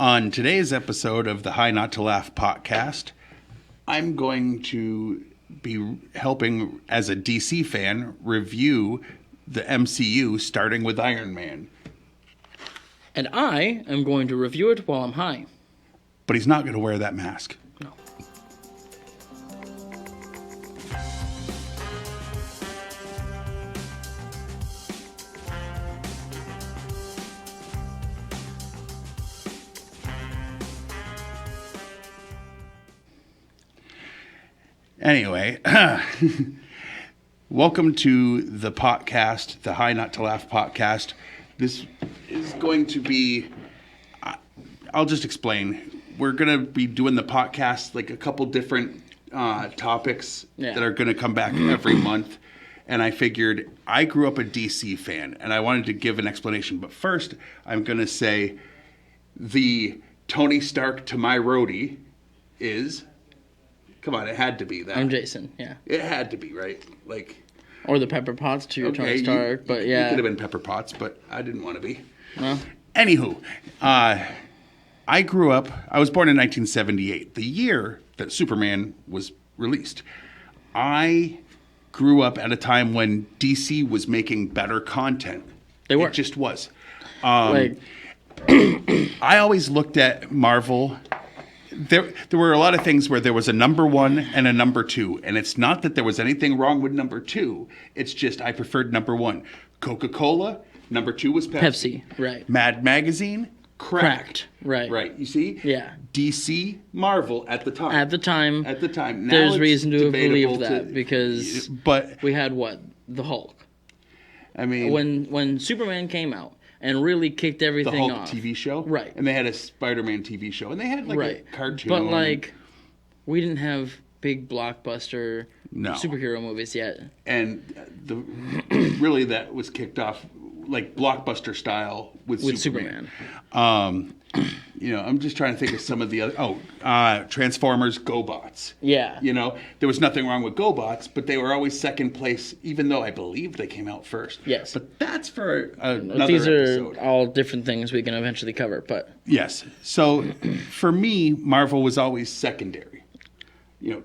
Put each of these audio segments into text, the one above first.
On today's episode of the High Not to Laugh podcast, I'm going to be helping, as a DC fan, review the MCU starting with Iron Man. And I am going to review it while I'm high. But he's not going to wear that mask. No. Anyway, welcome to the Potcast, the High Not to Laugh podcast. This is going to be, I'll just explain. We're going to be doing the podcast, like a couple different topics that are going to come back every month. And I figured I grew up a DC fan, and I wanted to give an explanation. But first, I'm going to say the Tony Stark to my Rhodey is... Come on, it had to be that. I'm Jason, yeah. It had to be, right? Like, or the Pepper Potts to your Tony Stark, but yeah. You could have been Pepper Potts, but I didn't want to be. Well. Anywho, I grew up, I was born in 1978, the year that Superman was released. I grew up at a time when DC was making better content. They were. It just was. I always looked at Marvel... There were a lot of things where there was a number one and a number two. And it's not that there was anything wrong with number two. It's just I preferred number one. Coca-Cola. Number two was Pepsi. Right. Mad Magazine. Cracked. Right. Right. You see? Yeah. DC, Marvel at the time. At the time. Now there's reason to believe that because but we had what? The Hulk. I mean... When Superman came out. And really kicked everything off. The Hulk TV show? Right. And they had a Spider-Man TV show. And they had a cartoon. But we didn't have big blockbuster superhero movies yet. And really that was kicked off like blockbuster style with Superman. I'm just trying to think of some of the other... Transformers, GoBots. Yeah. There was nothing wrong with GoBots, but they were always second place, even though I believe they came out first. Yes. But that's for another These episode. are all different things we can eventually cover, but... Yes. So, for me, Marvel was always secondary.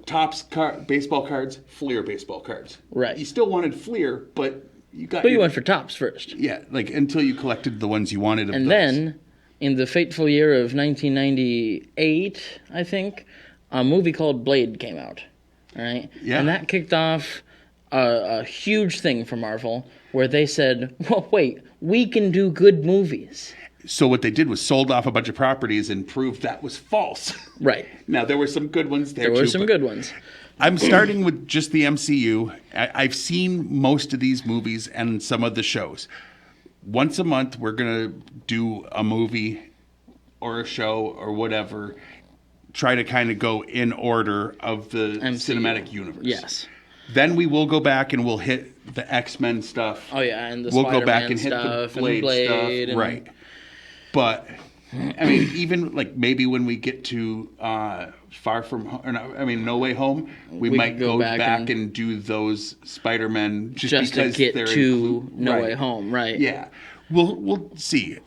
Topps baseball cards, Fleer baseball cards. Right. You still wanted Fleer, but you got... But you went for Topps first. Yeah, until you collected the ones you wanted of and those. Then... In the fateful year of 1998, I think, a movie called Blade came out. All right? Yeah. And that kicked off a huge thing for Marvel where they said, well, wait, we can do good movies. So what they did was sold off a bunch of properties and proved that was false. Right. Now, there were some good ones there, too. There were some good ones. I'm starting with just the MCU. I've seen most of these movies and some of the shows. Once a month, we're going to do a movie or a show or whatever, try to kind of go in order of the MCU. Cinematic universe. Yes. Then we will go back and we'll hit the X-Men stuff. Oh, yeah, and the We'll Spider-Man go back and hit stuff, the Blade stuff. And... Right. But, I mean, even maybe when we get to No Way Home, we might go back and do those Spider-Men just because to get they're to No Way Home, right? Yeah, we'll see.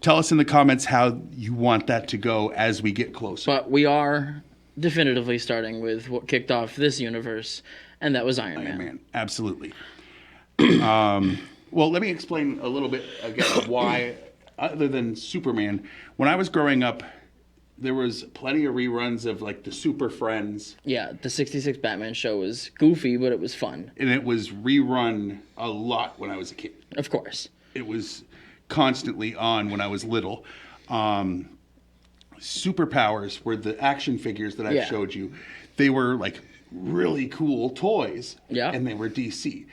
Tell us in the comments how you want that to go as we get closer. But we are definitively starting with what kicked off this universe, and that was Iron Man. Absolutely. Well, let me explain a little bit again why, other than Superman, when I was growing up, there was plenty of reruns of the Super Friends. Yeah, the 66 Batman show was goofy, but it was fun. And it was rerun a lot when I was a kid. Of course. It was constantly on when I was little. Superpowers were the action figures that I showed you. They were really cool toys. Yeah. And they were DC.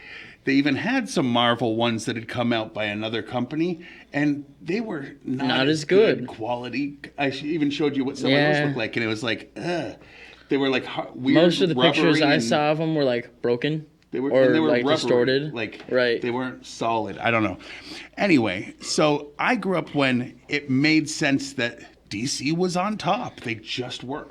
They even had some Marvel ones that had come out by another company, and they were not as good quality. I even showed you what some of those looked like, and it was ugh. They were weird. Most of the pictures I saw of them were broken. They were rubbery, distorted. Right. They weren't solid. I don't know. Anyway, so I grew up when it made sense that DC was on top. They just were.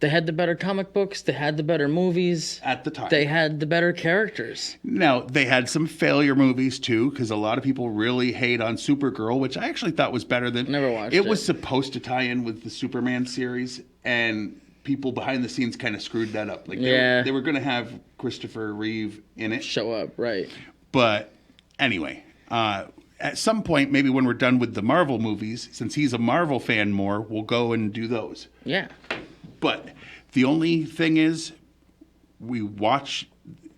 They had the better comic books. They had the better movies. At the time. They had the better characters. Now, they had some failure movies, too, because a lot of people really hate on Supergirl, which I actually thought was better than... Never watched it. It was supposed to tie in with the Superman series, and people behind the scenes kind of screwed that up. Like they were going to have Christopher Reeve in it. Show up, right. But anyway, at some point, maybe when we're done with the Marvel movies, since he's a Marvel fan more, we'll go and do those. Yeah. But the only thing is, we watch,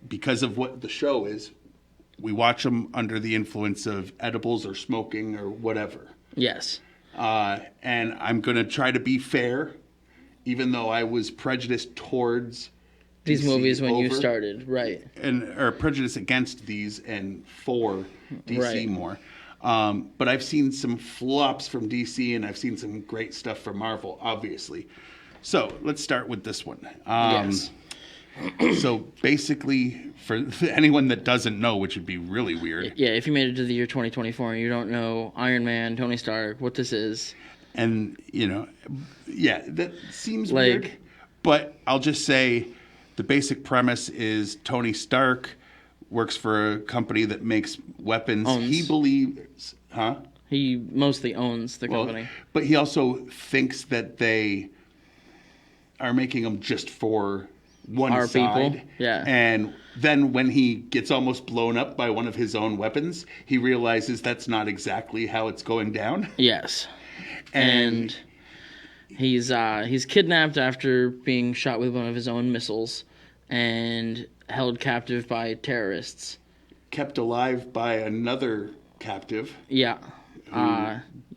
because of what the show is, we watch them under the influence of edibles or smoking or whatever. Yes. And I'm going to try to be fair, even though I was prejudiced towards these DC movies when you started, right. Or prejudiced against these and for DC more. But I've seen some flops from DC, and I've seen some great stuff from Marvel, obviously. So let's start with this one. Yes. So basically, for anyone that doesn't know, which would be really weird. Yeah, if you made it to the year 2024 and you don't know Iron Man, Tony Stark, what this is. And, that seems weird. But I'll just say the basic premise is Tony Stark works for a company that makes weapons. He believes, He mostly owns the company. But he also thinks that they are making them just for one Our side. people, yeah. And then when he gets almost blown up by one of his own weapons, he realizes that's not exactly how it's going down. Yes. And he's kidnapped after being shot with one of his own missiles and held captive by terrorists. Kept alive by another captive. Yeah.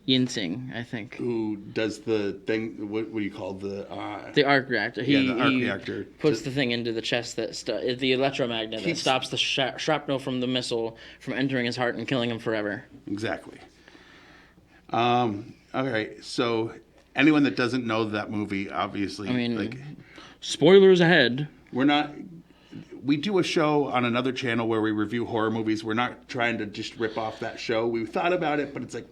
Yinsing, I think. Who does the thing, what do you call the arc reactor. The arc reactor. Puts the thing into the chest the electromagnet that stops the shrapnel from the missile from entering his heart and killing him forever. Exactly. Okay, so anyone that doesn't know that movie, obviously, spoilers ahead. We do a show on another channel where we review horror movies. We're not trying to just rip off that show. We thought about it, but it's like,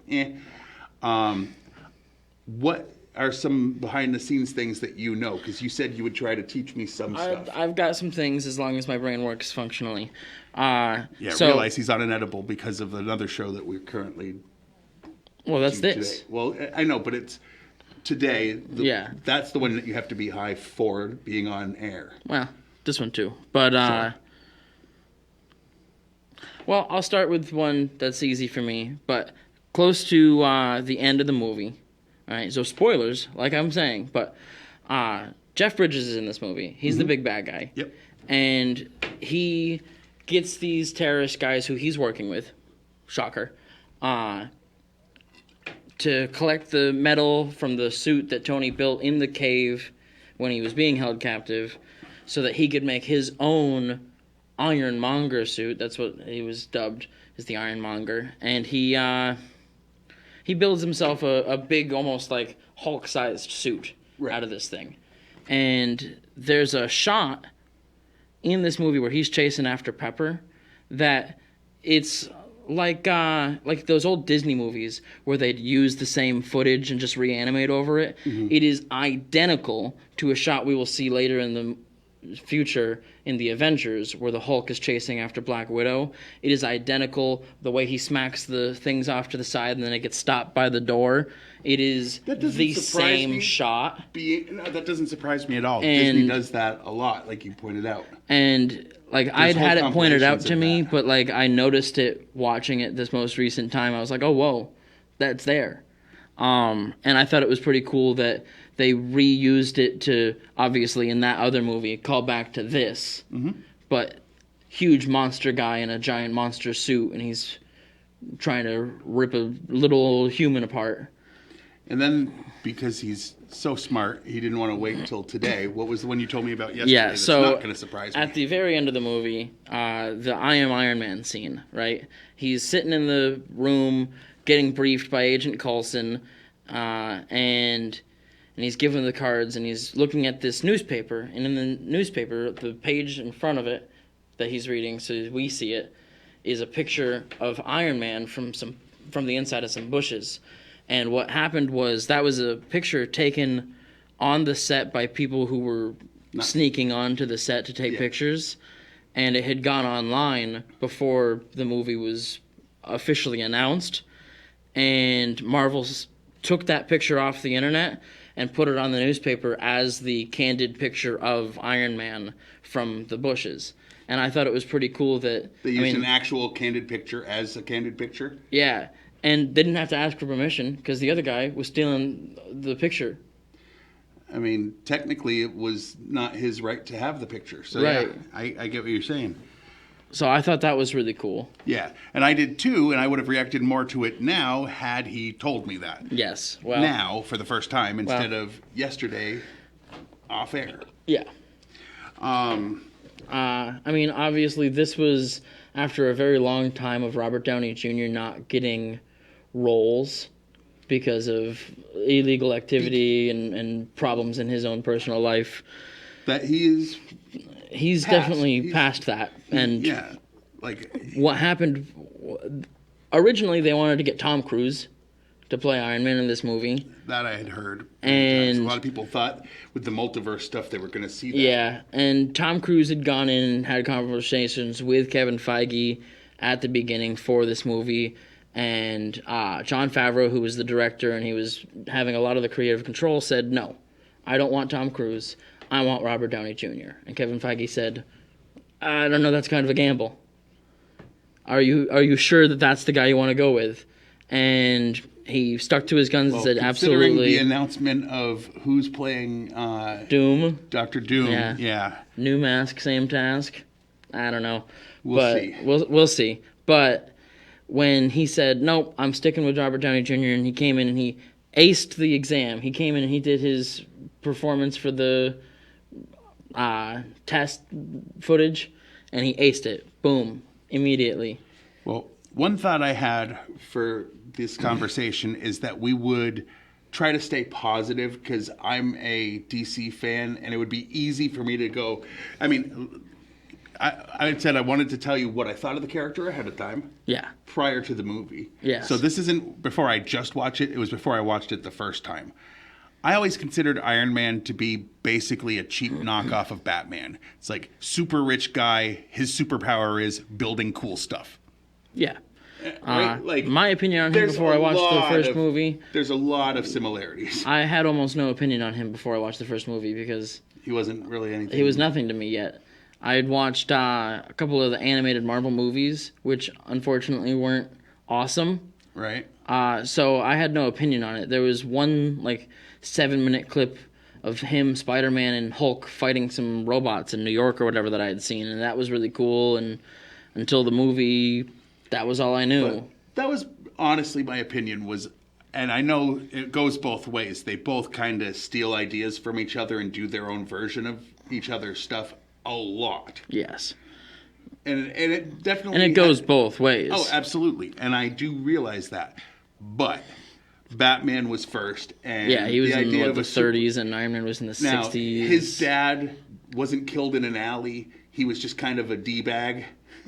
what are some behind-the-scenes things that you know? Because you said you would try to teach me some stuff. I've got some things as long as my brain works functionally. Realize he's on an edible because of another show that we're currently... Well, that's this. Today. Well, I know, but it's today. That's the one that you have to be high for being on air. Well, this one too. But, sure. Well, I'll start with one that's easy for me, but close to the end of the movie. All right, so spoilers, like I'm saying, but Jeff Bridges is in this movie. He's the big bad guy. Yep. And he gets these terrorist guys who he's working with, shocker, to collect the metal from the suit that Tony built in the cave when he was being held captive so that he could make his own Ironmonger suit. That's what he was dubbed, is the Ironmonger. And he builds himself a big, almost like Hulk-sized suit out of this thing. And there's a shot in this movie where he's chasing after Pepper that it's like those old Disney movies where they'd use the same footage and just reanimate over it. Mm-hmm. It is identical to a shot we will see later in the future in the Avengers where the Hulk is chasing after Black Widow. It is identical, the way he smacks the things off to the side and then it gets stopped by the door. It is the same shot. That doesn't surprise me at all. Disney does that a lot, like you pointed out. And I'd had it pointed out to me, but I noticed it watching it this most recent time. I was like, oh, whoa, that's there. And I thought it was pretty cool that they reused it to, obviously, in that other movie, call back to this. Mm-hmm. But huge monster guy in a giant monster suit, and he's trying to rip a little old human apart. And then, because he's so smart, he didn't want to wait until today. What was the one you told me about yesterday? Yeah, so that's not going to surprise me. At the very end of the movie, the I Am Iron Man scene, right? He's sitting in the room getting briefed by Agent Coulson, and he's given the cards, and he's looking at this newspaper. And in the newspaper, the page in front of it that he's reading, so we see it, is a picture of Iron Man from the inside of some bushes. And what happened was that was a picture taken on the set by people who were sneaking onto the set to take pictures, and it had gone online before the movie was officially announced, and Marvel took that picture off the internet and put it on the newspaper as the candid picture of Iron Man from the bushes. And I thought it was pretty cool that they used an actual candid picture as a candid picture. Yeah, and they didn't have to ask for permission because the other guy was stealing the picture. I mean, technically, it was not his right to have the picture. So, right. Yeah, I get what you're saying. So I thought that was really cool. Yeah, and I did too, and I would have reacted more to it now had he told me that. Yes, well... Now, for the first time, instead of yesterday, off air. Yeah. I mean, obviously, this was after a very long time of Robert Downey Jr. not getting roles because of illegal activity and problems in his own personal life. That he's definitely past that. And yeah, like what happened originally, they wanted to get Tom Cruise to play Iron Man in this movie. That I had heard. And a lot of people thought with the multiverse stuff they were going to see that. Yeah, and Tom Cruise had gone in and had conversations with Kevin Feige at the beginning for this movie. And Jon Favreau, who was the director and he was having a lot of the creative control, said, no, I don't want Tom Cruise. I want Robert Downey Jr. And Kevin Feige said, I don't know, that's kind of a gamble. Are you sure that that's the guy you want to go with? And he stuck to his guns and said, absolutely. Considering the announcement of who's playing Doom. Dr. Doom, yeah. New mask, same task. I don't know. We'll see. We'll see. But when he said, nope, I'm sticking with Robert Downey Jr., and he came in and he aced the exam. He came in and he did his performance for the test footage, and he aced it. Boom. Immediately. Well, one thought I had for this conversation is that we would try to stay positive because I'm a DC fan, and it would be easy for me to go. I mean, I had said I wanted to tell you what I thought of the character ahead of time. Yeah. Prior to the movie. Yes. So this isn't before I just watched it. It was before I watched it the first time. I always considered Iron Man to be basically a cheap knockoff of Batman. It's like super rich guy. His superpower is building cool stuff. Yeah. Right? Like my opinion on him before I watched the first movie. There's a lot of similarities. I had almost no opinion on him before I watched the first movie because he wasn't really anything. He was nothing to me yet. I had watched a couple of the animated Marvel movies, which unfortunately weren't awesome. Right. So I had no opinion on it. There was one 7-minute clip of him, Spider-Man, and Hulk fighting some robots in New York or whatever that I had seen, and that was really cool. And until the movie, that was all I knew. But that was honestly my opinion was, and I know it goes both ways. They both kind of steal ideas from each other and do their own version of each other's stuff a lot. Yes. And it definitely... And it goes both ways. Oh, absolutely. And I do realize that. But Batman was first. And yeah, he was in the 30s and Iron Man was in the 60s. His dad wasn't killed in an alley. He was just kind of a D-bag.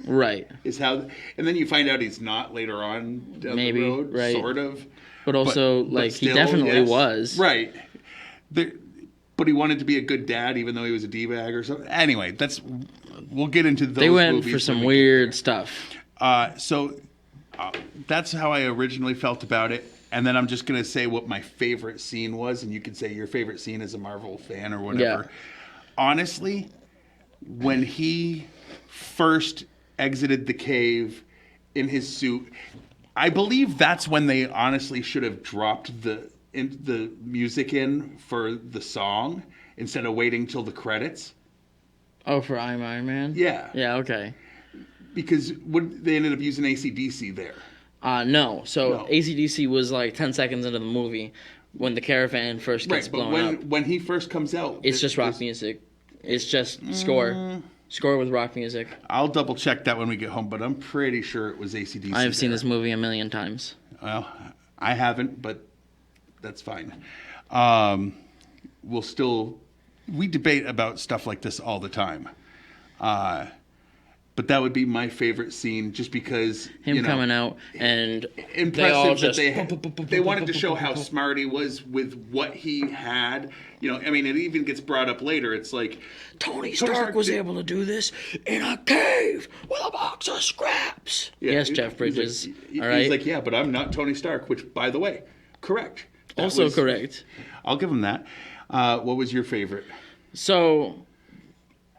Right. Is how, and then you find out he's not later on down the road, right. Sort of. But also, but still, he definitely was. Right. But he wanted to be a good dad, even though he was a D-bag or something. Anyway, we'll get into those. They went for some weird stuff. So that's how I originally felt about it. And then I'm just going to say what my favorite scene was, and you could say your favorite scene as a Marvel fan or whatever. Yeah. Honestly, when he first exited the cave in his suit, I believe that's when they honestly should have dropped the music in for the song instead of waiting till the credits. Oh, for I'm Iron Man? Yeah. Yeah, okay. Because they ended up using AC/DC there. No. So AC/DC was 10 seconds into the movie when the caravan first gets blown up. When he first comes out... It's just rock music. It's just score. Score with rock music. I'll double check that when we get home, but I'm pretty sure it was AC/DC. I have seen this movie a million times. Well, I haven't, but that's fine. We debate about stuff like this all the time. But that would be my favorite scene, just because Him coming out and impressive they all that just they wanted to show how smart he was with what he had. I mean, it even gets brought up later. It's like Tony Stark was able to do this in a cave with a box of scraps. Yeah, yes, Jeff Bridges. He's all right. He's like, yeah, but I'm not Tony Stark. Which, by the way, correct. Correct. I'll give him that. What was your favorite? So,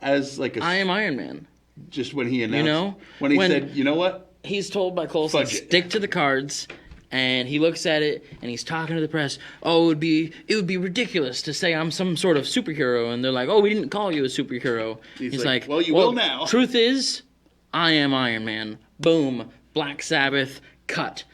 as like I am Iron Man. Just when he announced, when he said, you know what? He's told by Coulson, stick to the cards, and he looks at it, and he's talking to the press. Oh, it would be ridiculous to say I'm some sort of superhero, and they're like, oh, we didn't call you a superhero. He's like, well, you will now. Truth is, I am Iron Man. Boom. Black Sabbath. Cut.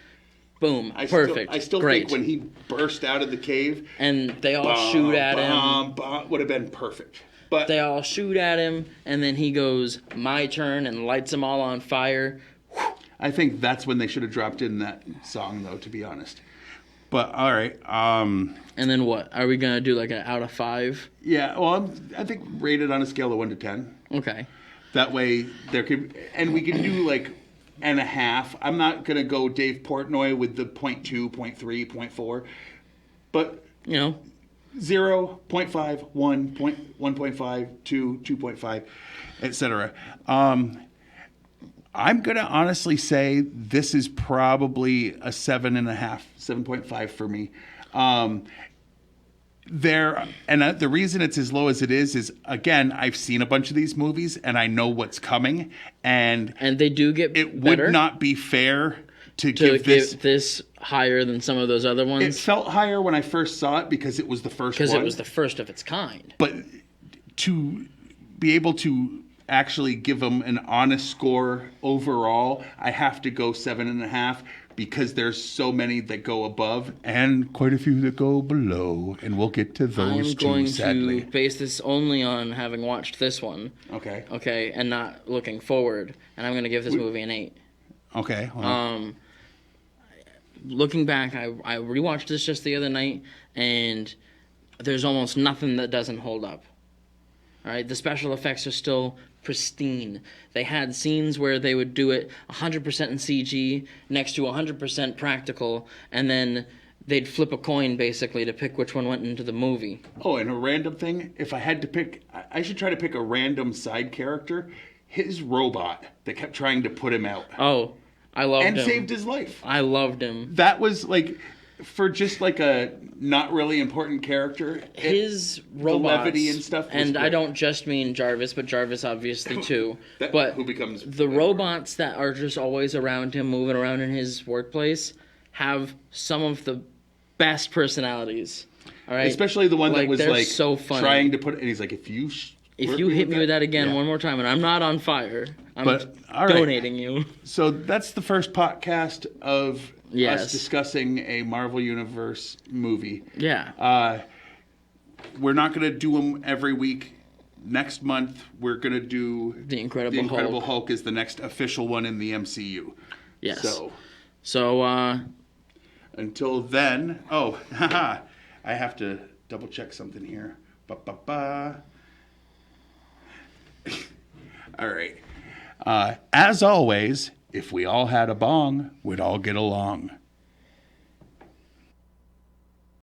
Boom. Perfect. I still Great. think when he burst out of the cave, and they all shoot at him, would have been perfect. But they all shoot at him, and then he goes, my turn, and lights them all on fire. I think that's when they should have dropped in that song, though, to be honest. But, all right. And then what? Are we going to do like an out of 5? Yeah, well, I think rated on a scale of 1 to 10. Okay. That way, and we can do like and a half. I'm not going to go Dave Portnoy with the 0.2, 0.3, 0.4. But, 0, 0.5, 1, 1.5, 2, 2.5, etc. I'm going to honestly say this is probably a 7.5, 7.5 for me. The reason it's as low as it is again, I've seen a bunch of these movies and I know what's coming, and they do get it better. Would not be fair to give this higher than some of those other ones. It felt higher when I first saw it because it was the first one. Because it was the first of its kind. But to be able to actually give them an honest score overall, I have to go 7.5 because there's so many that go above and quite a few that go below, and we'll get to those too, sadly. I'm going to base this only on having watched this one. Okay, and not looking forward, and I'm going to give this movie an 8. Okay. Well. Looking back, I rewatched this just the other night, and there's almost nothing that doesn't hold up. All right, the special effects are still pristine. They had scenes where they would do it 100% in CG next to 100% practical, and then they'd flip a coin basically to pick which one went into the movie. Oh, and a random thing, if I had to pick, I should try to pick a random side character. His robot that kept trying to put him out. Oh, I loved him. And saved his life. I loved him. That was like, for just like a not really important character. His robots. The levity and stuff. And I don't just mean Jarvis, but Jarvis obviously too. Who becomes the robots that are just always around him, moving around in his workplace, have some of the best personalities. All right, especially the one that was like so funny. Trying to put it, and he's like, if you hit me with that again one more time, and I'm not on fire, I'm donating you. So that's the first podcast of us discussing a Marvel Universe movie. Yeah. We're not going to do them every week. Next month, we're going to do The Incredible Hulk is the next official one in the MCU. Yes. So until then, I have to double check something here. All right. As always, if we all had a bong, we'd all get along.